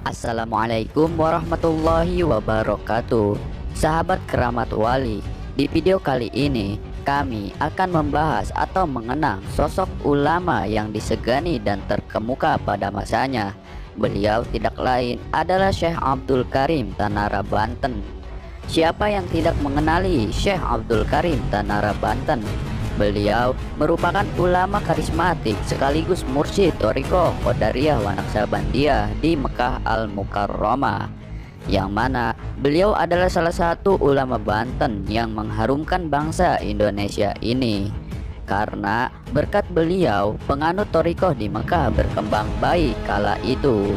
Assalamualaikum warahmatullahi wabarakatuh. Sahabat keramat wali, di video kali ini kami akan membahas atau mengenang sosok ulama yang disegani dan terkemuka pada masanya. Beliau tidak lain adalah Syekh Abdul Karim Tanara Banten. Siapa yang tidak mengenali Syekh Abdul Karim Tanara Banten? Beliau merupakan ulama karismatik sekaligus mursyid Thariqah Qadariyah wa Naqsabandiyah di Mekah Al-Mukarramah, yang mana beliau adalah salah satu ulama Banten yang mengharumkan bangsa Indonesia ini. Karena berkat beliau, penganut Thariqah di Mekah berkembang baik kala itu.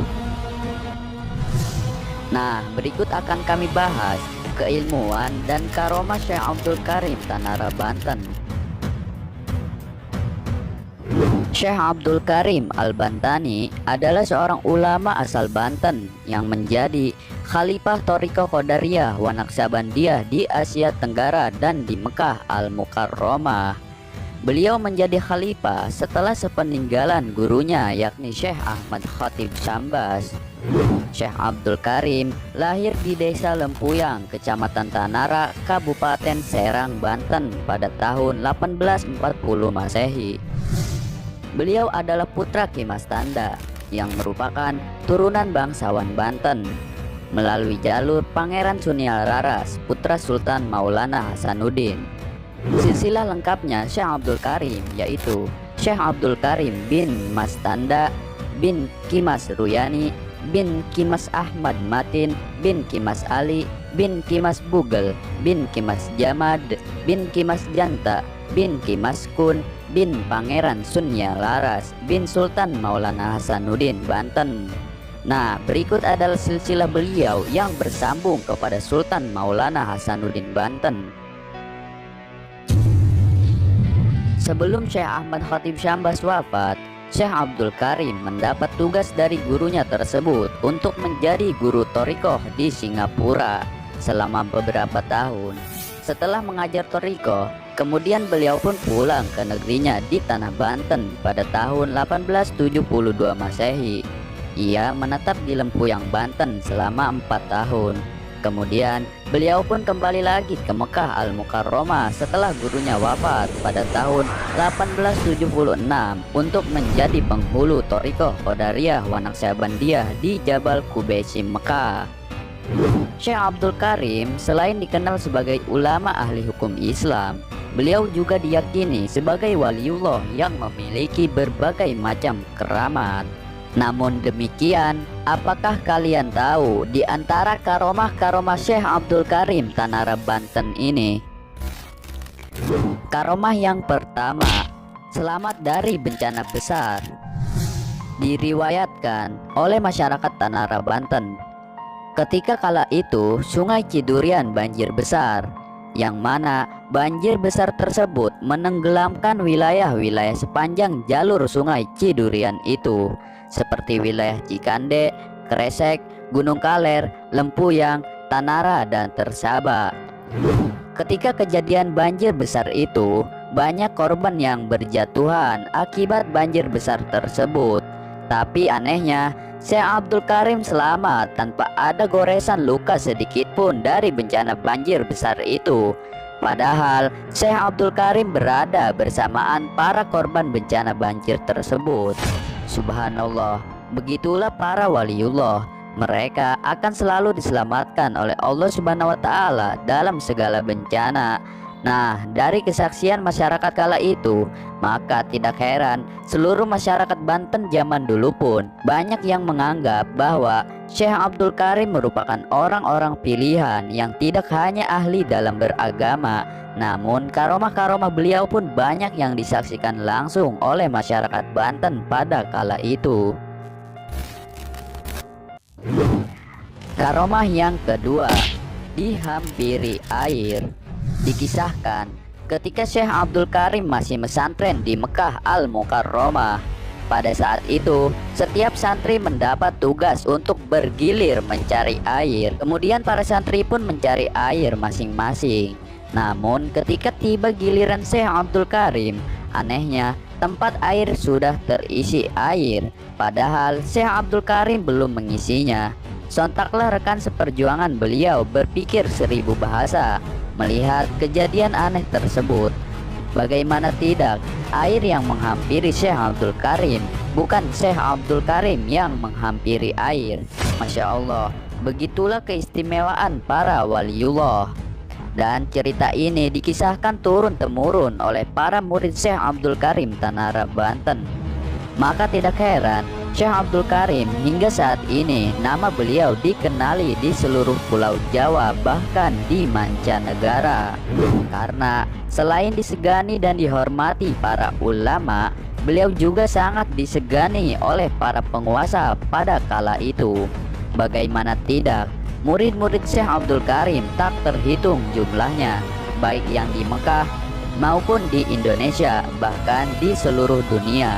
Nah, berikut akan kami bahas keilmuan dan karomah Syekh Abdul Karim Tanara Banten. Syekh Abdul Karim Al-Bantani adalah seorang ulama asal Banten yang menjadi Khalifah Thariqah Qadariyah wa Naqsabandiyah di Asia Tenggara dan di Mekah Al-Mukarramah. Beliau menjadi khalifah setelah sepeninggalan gurunya yakni Syekh Ahmad Khatib Syambas. Syekh Abdul Karim lahir di Desa Lempuyang, Kecamatan Tanara, Kabupaten Serang, Banten pada tahun 1840 Masehi. Beliau adalah putra Ki Mas Tanda yang merupakan turunan bangsawan Banten melalui jalur Pangeran Sunial Raras, putra Sultan Maulana Hasanuddin. Silsilah lengkapnya Syekh Abdul Karim yaitu Syekh Abdul Karim bin Mas Tanda bin Ki Mas Ruyani bin Ki Mas Ahmad Matin bin Ki Mas Ali bin Ki Mas Bugel bin Ki Mas Jamad bin Ki Mas Janta bin Ki Mas Kun bin Pangeran Sunya Laras bin Sultan Maulana Hasanuddin Banten. Nah, berikut adalah silsilah beliau yang bersambung kepada Sultan Maulana Hasanuddin Banten. Sebelum Syekh Ahmad Khatib Syambas wafat, Syekh Abdul Karim mendapat tugas dari gurunya tersebut untuk menjadi guru Thariqah di Singapura selama beberapa tahun. Setelah mengajar Thariqah, kemudian beliau pun pulang ke negerinya di Tanah Banten pada tahun 1872 Masehi. Ia menetap di Lempuyang, Banten selama 4 tahun. Kemudian beliau pun kembali lagi ke Mekah Al-Mukarramah setelah gurunya wafat pada tahun 1876 untuk menjadi penghulu Thariqah Qadariyah wa Naqsabandiyah di Jabal Qubaysim, Mekah. Syekh Abdul Karim selain dikenal sebagai ulama ahli hukum Islam, beliau juga diyakini sebagai waliullah yang memiliki berbagai macam keramat. Namun demikian, apakah kalian tahu di antara karomah-karomah Syekh Abdul Karim Tanara Banten ini? Karomah yang pertama, selamat dari bencana besar. Diriwayatkan oleh masyarakat Tanara Banten, ketika kala itu Sungai Cidurian banjir besar, yang mana banjir besar tersebut menenggelamkan wilayah-wilayah sepanjang jalur Sungai Cidurian itu, seperti wilayah Cikande, Kresek, Gunung Kaler, Lempuyang, Tanara, dan Tersaba. Ketika kejadian banjir besar itu, banyak korban yang berjatuhan akibat banjir besar tersebut. Tapi anehnya, Syekh Abdul Karim selamat tanpa ada goresan luka sedikit pun dari bencana banjir besar itu. Padahal Syekh Abdul Karim berada bersamaan para korban bencana banjir tersebut. Subhanallah, begitulah para waliullah. Mereka akan selalu diselamatkan oleh Allah Subhanahu wa Ta'ala dalam segala bencana. Nah, dari kesaksian masyarakat kala itu, maka tidak heran seluruh masyarakat Banten zaman dulu pun banyak yang menganggap bahwa Syekh Abdul Karim merupakan orang-orang pilihan yang tidak hanya ahli dalam beragama, namun karomah-karomah beliau pun banyak yang disaksikan langsung oleh masyarakat Banten pada kala itu. Karomah yang kedua, dihampiri air. Dikisahkan ketika Syekh Abdul Karim masih mesantren di Mekah Al-Mukarramah, pada saat itu setiap santri mendapat tugas untuk bergilir mencari air. Kemudian para santri pun mencari air masing-masing. Namun ketika tiba giliran Syekh Abdul Karim, Anehnya, tempat air sudah terisi air, padahal Syekh Abdul Karim belum mengisinya. Sontaklah rekan seperjuangan beliau berpikir 1000 bahasa melihat kejadian aneh tersebut. Bagaimana tidak, air yang menghampiri Syekh Abdul Karim, bukan Syekh Abdul Karim yang menghampiri air. Masya Allah, begitulah keistimewaan para waliullah. Dan cerita ini dikisahkan turun-temurun oleh para murid Syekh Abdul Karim Tanara, Banten. Maka tidak heran Syekh Abdul Karim hingga saat ini nama beliau dikenali di seluruh pulau Jawa, bahkan di mancanegara. Karena selain disegani dan dihormati para ulama, beliau juga sangat disegani oleh para penguasa pada kala itu. Bagaimana tidak, murid-murid Syekh Abdul Karim tak terhitung jumlahnya, baik yang di Mekah maupun di Indonesia, bahkan di seluruh dunia.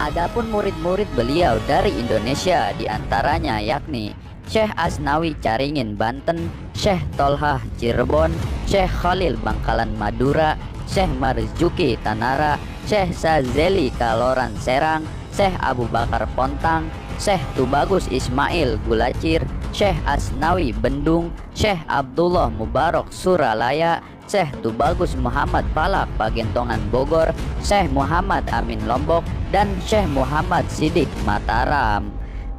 Adapun murid-murid beliau dari Indonesia diantaranya yakni Syekh Asnawi Caringin Banten, Syekh Tolhah Cirebon, Syekh Khalil Bangkalan Madura, Syekh Marzuki Tanara, Syekh Sazeli Kaloran Serang, Syekh Abu Bakar Pontang, Syekh Tubagus Ismail Gulacir, Syekh Asnawi Bendung, Syekh Abdullah Mubarak Suralaya, Syekh Tubagus Muhammad Falak Pagentongan Bogor, Syekh Muhammad Amin Lombok, dan Syekh Muhammad Sidik Mataram.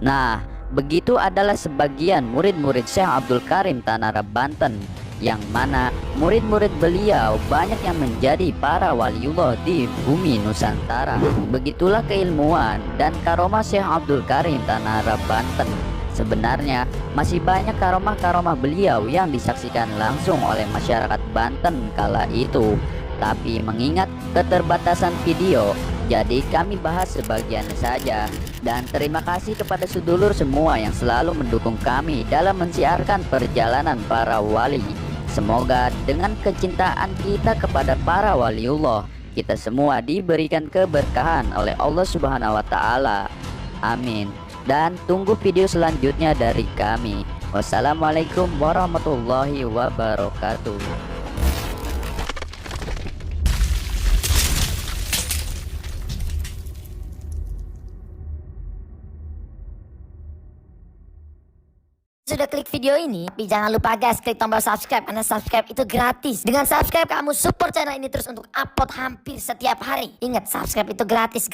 Nah, begitu adalah sebagian murid-murid Syekh Abdul Karim Tanara, Banten, yang mana murid-murid beliau banyak yang menjadi para waliullah di bumi Nusantara. Begitulah keilmuan dan karomah Syekh Abdul Karim Tanara, Banten. Sebenarnya masih banyak karomah-karomah beliau yang disaksikan langsung oleh masyarakat Banten kala itu. Tapi mengingat keterbatasan video, jadi kami bahas sebagian saja. Dan terima kasih kepada sedulur semua yang selalu mendukung kami dalam mensiarkan perjalanan para wali. Semoga dengan kecintaan kita kepada para waliullah, kita semua diberikan keberkahan oleh Allah Subhanahu wa Ta'ala. Amin. Dan tunggu video selanjutnya dari kami. Wassalamualaikum warahmatullahi wabarakatuh. Sudah klik video ini, tapi jangan lupa guys, klik tombol subscribe karena subscribe itu gratis. Dengan subscribe kamu support channel ini terus untuk upload hampir setiap hari. Ingat, subscribe itu gratis.